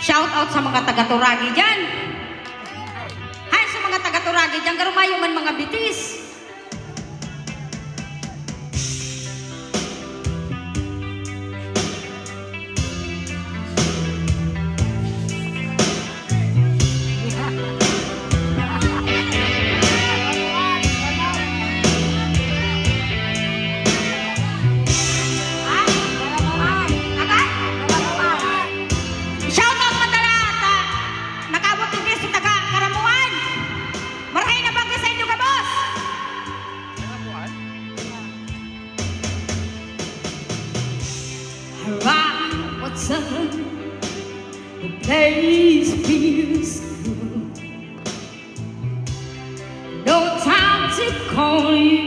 Shout out sa mga taga-Turagi dyan. Hi sa mga taga-Turagi dyan. Garumayo man mga bitis. Around what's up, the place feels good. No time to call you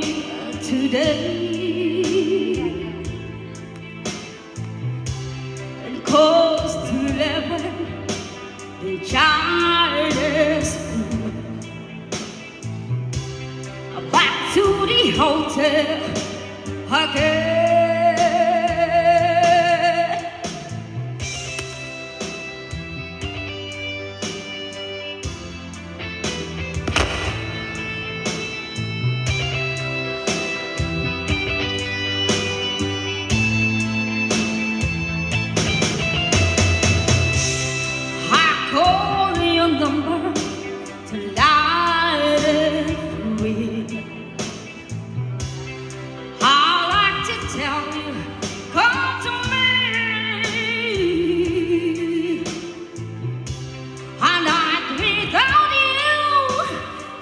today. And close to 11, the child is back to the hotel again. Number to light it with. I like to tell you, come to me. A night without you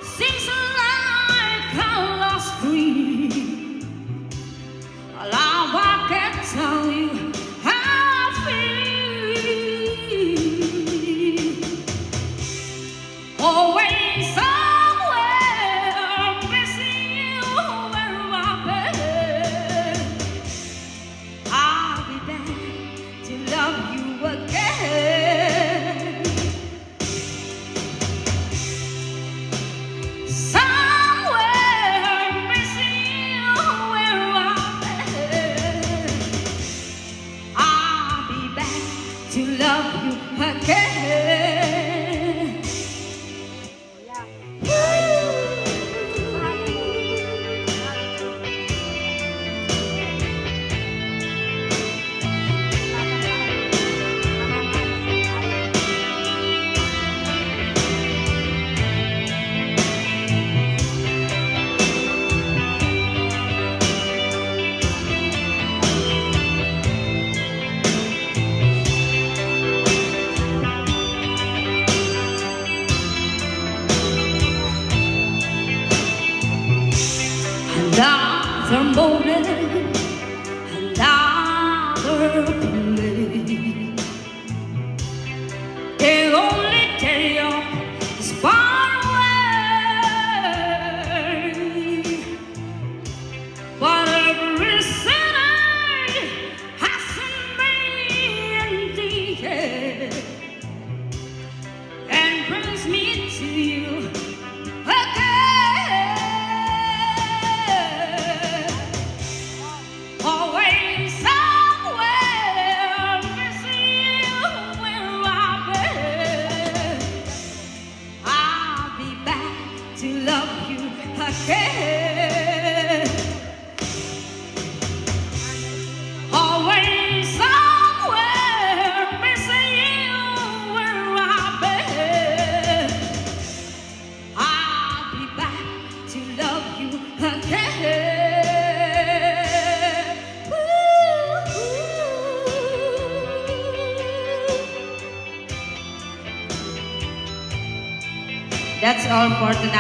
seems like a lost dream. Love, I can tell you how I feel. Always somewhere missing you where I've been. I'll be back to love you again. Somewhere missing you where I've been. I'll be back to love you again. Another moment, another place. The only day of is far away. But every city has me in the air and brings me to you again. To love you again. Always somewhere missing you where I've been. I'll be back to love you again. Ooh. That's all for tonight.